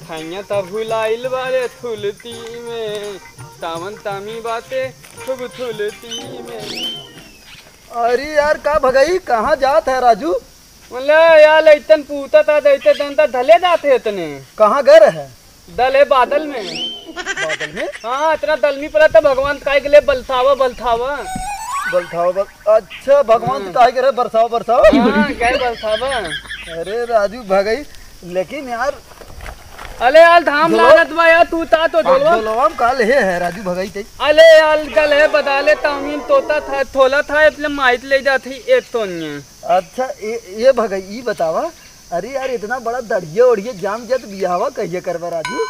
मिठाइयाँ तब भुलाइल बारे थुलती में, तावन तामी बातें खूब थुलती में। अरे यार का भगाई कहाँ जात है राजू? मतलब यार इतन पूता था दैते दंता धले जाते इतने। कहाँ गए रहे? दल है बादल में। बादल में? हाँ इतना दल नहीं पड़ा था भगवान काय के लिए बलथावा बलथावा। बलथावा अच्छा भगवान तो काहे के रहे बरसावा बरसावा? हाँ क्या बलथावा। अरे राजू भगाई लेकिन यार अले यार धाम लागत बा यार तू ता तो जोलवाम काल है राजू भगाई ते। अले यार कल है बदाले तामीन तोता था थोला था इसलिए माइट ले जाती एक तो नहीं। अच्छा ये भगाई ये बतावा, अरे यार इतना बड़ा दड़िया उड़िया जाम जत बियाहवा कहिए करवा राजू?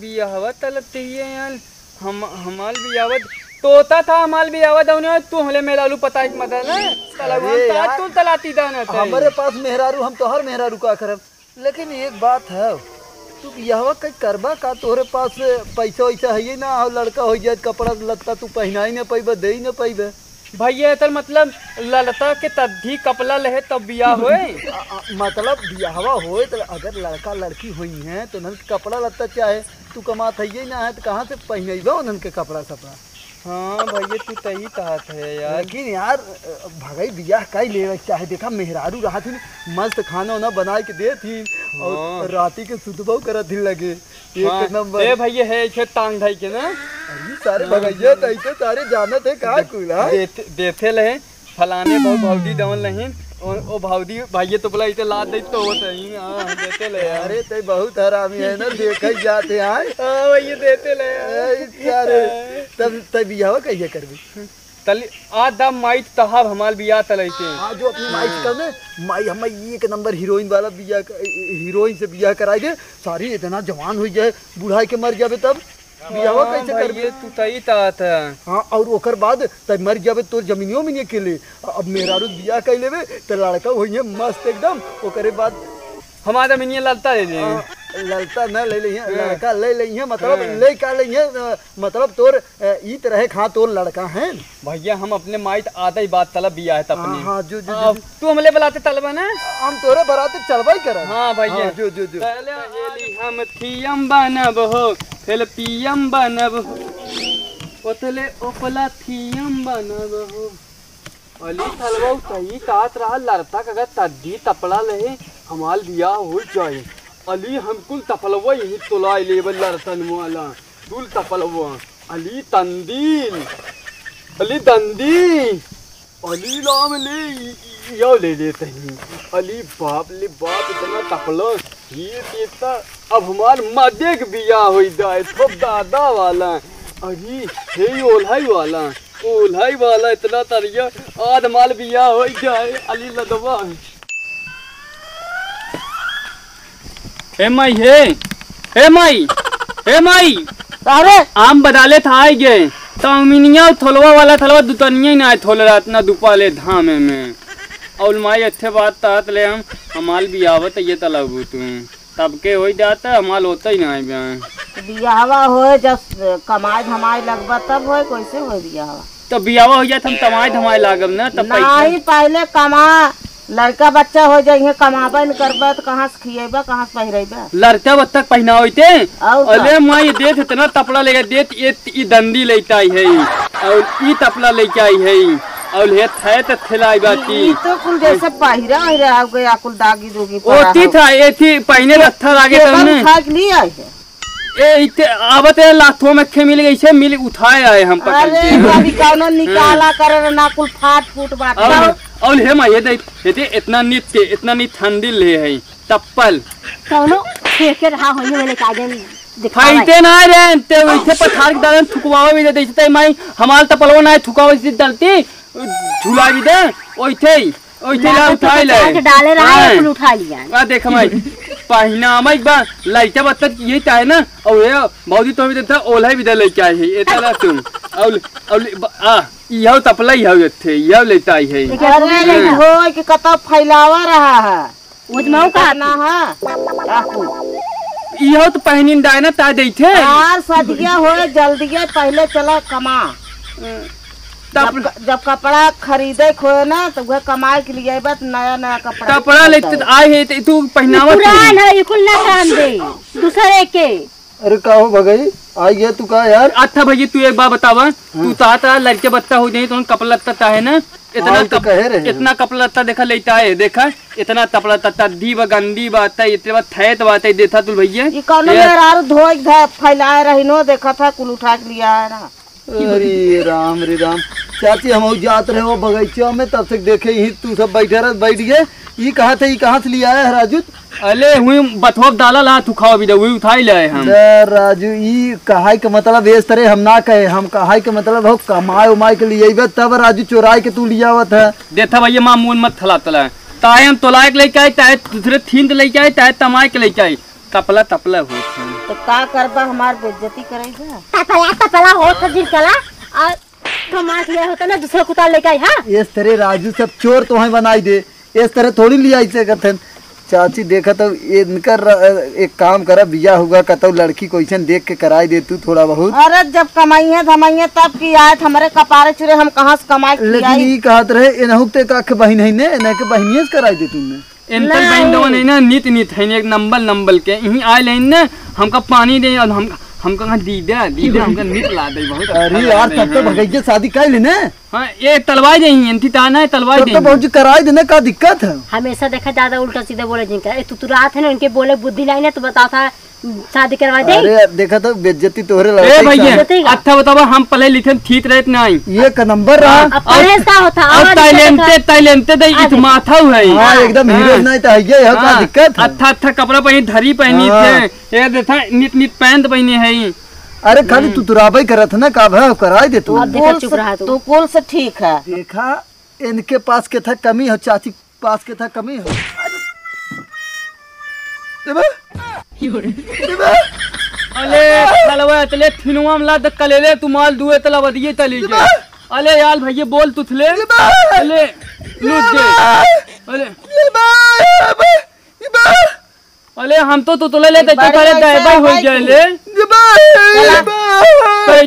बियाहवा तलती है यार हमाल बियावत तोता था हमाल बियावत दौने तू हमले मेलालू पता है मतलब ना तू तलाती दाना हमारे पास मेहरारू हम तो हर मेहरारू का करब, लेकिन एक बात है तू बियाहवा कहीं करबा का? तोहरे पास पैसा वैसा है ना? लड़का हो जाए कपड़ा लत्ता तू पहना ही ना पैबे दे ही ना पैबे भैया तो मतलब ललता के तभी कपड़ा लहे तब बियाह होए। मतलब बियाहवा होए तो अगर लड़का लड़की हुई है तो उन्हन कपड़ा लत्ता चाहे तू कमात है ना है तो कहाँ से पहनेबा उन्हन के कपड़ा सपड़ा? हाँ भैया तू तही कहत है यार। लेकिन यार भगाई बियाह कई ले चाहे देखा मेहरारू रहा थी मस्त खाना वाना बना के दे थी और राती के सुतबो करत थी लगे एक नंबर। ए भैया है इसे टांग ढाई के ना। अरे सारे भगैया तो ऐसे सारे जानत है का कुला देथे लहे फलाने भौदी दवन लहीन ओ भाउदी भैया तो बोला इते लाद दे तो वो सही हां देते ले। अरे ते बहुत हरामी है ना देखे जाते आए। हां भैया देते ले यार तब बियाह कहिए करबी? तली आधा माइट तहाब हमाल बियाह तलैते हां जो अपनी माइट करने माई हम एक नंबर हीरोइन वाला बियाह हीरोइन से बियाह कराई दे सारी इतना जवान हो जाए बूढ़ा के मर जावे तब बियाह कैसे करबे? तू तई तात हाँ और ओकर बाद तब मर जावे तो जमीनियों में नहीं अकेले अब मेहरारू बियाह कर लेवे तो लड़का होइए मस्त एकदम ओकरे बाद हमारा मिनिया ललता ले ले ललता न ले लिया लड़का ले लिया मतलब ले का लिया मतलब तोर ई तरह खा तोर लड़का है भैया हम अपने माइट आधा ही बात तलब बिया है अपने। हाँ जो जो तू हमले बुलाते तलबा ना हम तोरे बराते चलबा ही कर। हाँ भैया जो जो जो पहले हेली हम थियम बनब हो फिर पीएम बनब हो ओतले ओपला थियम बनब हो अली तलबा सही तात रहा लड़ता अगर तद्दी तपड़ा लहे हमाल बिया हो जाए अली हम कुल तपलवा यही तोलाई लेवल लड़तन वाला कुल तपलवा अली तंदील अली दंदी अली नाम ले यो ले लेते हैं अली बाप ले बाप इतना तपलो ये देता अब हमार मदे के बिया हो जाए तो दादा वाला अली हे ओल्हाई वाला इतना तरिया आध माल बिया हो जाए अली लदवा हे माई हे माई अरे आम बदाले था आई गए तामिनिया थोलवा वाला थलवा दुतनिया ही ना थोल रात ना दुपाले धामे में और माई अच्छे बात तात ले हम हमाल बियावत ये तलबू तू तब के हो जाता हमाल होता ही ना बियाहवा होए जब कमाई धमाई लगबा तब होए कैसे होए बियाहवा? तो बियावा हो जाए हम तमाई धमाई लागब ना तब नहीं पहले कमा लड़का बच्चा हो जाए कमाबा न करबा तो कहाँ से खिएबा कहाँ से पहिरेबा? लड़का बच्चा पहना होते अरे माँ ये देख इतना तपला लेके देख ये दंदी लेके आई है और ये तपला लेके आई है और ये थे तो खिलाई बाती तो कुल जैसे पहिरा ही रह गया कुल दागी दोगी ओती था ये थी पहने रत्था लागे तुमने खाक लिया है ए इते आवत है लाथों में खे मिल गई से मिल उठाए आए हम पकड़ अरे अभी कौनो निकाला करे ना कुल फाट फूट बात और हे मां ये देख इतना नित ठंडी ले है तप्पल कौनो फेंके रहा होने वाले कागन फाइटे ना रे ते वैसे पठार के दान थुकवावे भी दे देते माई हमार तपलवा ना थुकावे से डलती झुला भी दे ओइथे ला उठाई ले डाले रहा है कुल उठा लिया आ देख माई पहिना माई बा लाइटा बत्तर ये चाहे ना और ये मौदी तो भी देता ओल्हा भी दे ले चाहे ये तला तुम और आ यह तपला यह थे यह लेता है अरे हो कि कता फैलावा रहा है उजमाऊ का ना है यह तो पहनी दाय ना ता दे थे यार सदिया हो जल्दी पहले चला कमा जब कपड़ा खरीदे खोए ना तो वह कमाए के लिए बस नया नया कपड़ा कपड़ा लेते आए है तू पहनावा पुरान है ये कुल ना काम दे दूसरे के। अरे का हो भगई आई गया तू का यार। अच्छा भैया तू एक बार बतावा तू ताता लड़के बच्चा हो जाए तो कपड़ा लगता है ना इतना कपड़ा लत्ता देखा लेता है देखा इतना कपड़ा लत्ता दी व गंदी बात है इतने बात थैत बात है देखा तू भैया ये कौनो मेरा धोई फैलाए रही नो देखा था कुल उठा के लिया है ना। अरे राम चाची हम जात रहे हो बगीचा में तब तक देखे ही तू सब बैठ गए ये कहा था ये कहाँ से लिया है राजू। अले हुई बथोब डाला ला तू खाओ भी वही उठाई लाए हम राजू ये कहाई के मतलब इस तरह हम ना कहे हम कहाई के मतलब हो कमाए उमाए के लिए तब राजू चोराई के तू लिया हुआ था। देखा भैया मामून मत थला तला ताए हम तोलाए के लेके आए ताए दूसरे थीन के लेके आए ताए तमाए के लेके आए तपला तपला हो तो का करबा हमार बेइज्जती करेगा तपला हो तो जिन कला और कमाल लिया होता ना दूसरा कुत्ता लेके आई। हां इस तरह राजू सब चोर तो हमें बनाई दे इस तरह थोड़ी लिया ऐसे करते चाची देखा तो इनका एक काम करा बिया होगा कतो लड़की को ऐसा देख के कराई दे तू थोड़ा बहुत। अरे जब कमाई है धमाई है तब की आए हमारे कपारे चुरे हम कहाँ से कमाई लेकिन ये कहत रहे इनहु ते का के बहन है ने इन्हें के बहनिए से कराई दे तूने इन पर बहन दो नहीं ना नित है एक नंबल के यहीं आए लेन ना हमका पानी दे और हम कहाँ दीदा हमका नित ला दे बहुत। अरे यार तब तो भगैया शादी कर लेने। हाँ ये तलवाई देंगे इनकी ताना है तलवाई तब तो बहुत कराई देने का दिक्कत है। हमेशा देखा ज्यादा उल्टा सीधा बोले जिनका तू रात है ना उनके बोले बुद्धि लाई ना तो बता था शादी करवा दे। अरे देखा तो बेइज्जती तोहरे लगे ए भैया अच्छा बताओ हम पढ़े लिखे ठीक रहते नहीं ये का नंबर रहा अब परहेज का होता और ताइलेंटे दे इत माथा है। हां एकदम हीरो नहीं तो है ये का दिक्कत। अच्छा कपड़ा पहनी धरी पहनी थे ये देखा नित पैंट पहने है। अरे खाली तू तुराबाई करत है ना का भाव कराई दे तू। तू कुल से ठीक है। देखा इनके पास के था कमी हो चाची पास के था कमी हो। अले तलवा तले थिनुआ में लाद कलेले तू माल दुए तला बदिए तली के। अले यार भैया बोल तुथले अले लूट दे अले हम तो तुतले लेते तो करे दाएबाई हो गए ले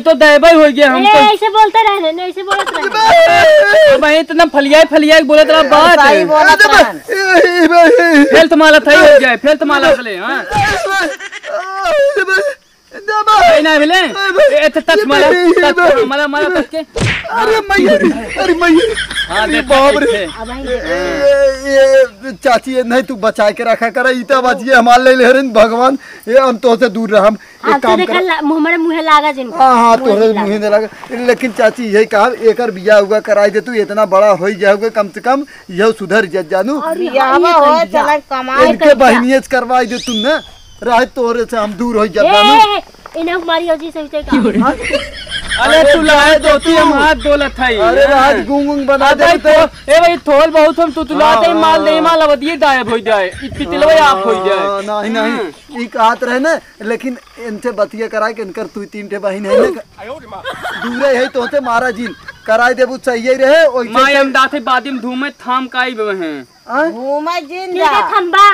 तो दाएबाई हो गया हम तो ऐसे बोलते रहने नहीं ऐसे बोलते रहने भाई इतना फलियाई बोले तेरा बात फेल तुम्हारा था हो गया फेल तुम्हारा चले। हां नहीं मिले ए टच मारा टच के अरे मैया हां दे बाप रे ये चाची नहीं तू बचा के रखा कर इता बचिए हमार ले ले भगवान ये हम तो से दूर रह हम एक काम कर हमारे मुंह लागा जिनको। हां तोरे मुंह में लगा लेकिन चाची यही कहा एकर बिया हुआ कराई दे तू इतना बड़ा हो जाओगे कम से कम यह सुधर जानू बियाह हो चला कमाए इनके बहनियत करवाई दे तुम ना राह तोरे से हम दूर हो जानू इन्हें हमारी अजी सही से का। अरे तू लाए दो तू हम हाथ दौलत है। अरे आज गुंग बना दे तो ए भाई थोल बहुत हम तू लाते माल दे माल अवधिए गायब हो जाए पिछले भाई आप हो जाए। नहीं ई कहत रहे ना लेकिन इनसे बतिया कराए के इनकर तू तीन ठे बहन है ना दूरे है तो मारा जिन कराई देबू सही रहे ओइ माय हम दाथे बादिम धूमे थाम काई बे हैं घूमे जिन जा थंबा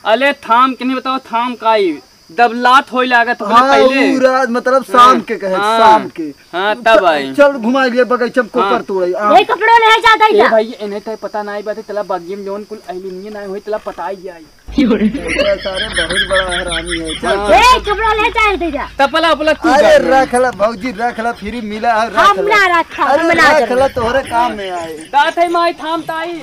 अले थाम के नहीं बताओ थाम काई दबलात होई लागत पहले पूरा मतलब शाम के कहे शाम के। हां तब आई चल घुमा लिए बगैचा को पर तोड़े ये कपड़ो ले जाता है भाई इन्हें तो पता नहीं बात तला बागीम जोन कुल आइलिए ना होई तला पटाई जाई सारे बहुत बड़ा हरामी है। चल ए कपड़ो ले जाए दे जा तपला अपला तू अरे रखला भौजी रखला फिर मिला हम ना रखा अरे रखला तोहरे काम में आए दात है माई थाम ताई।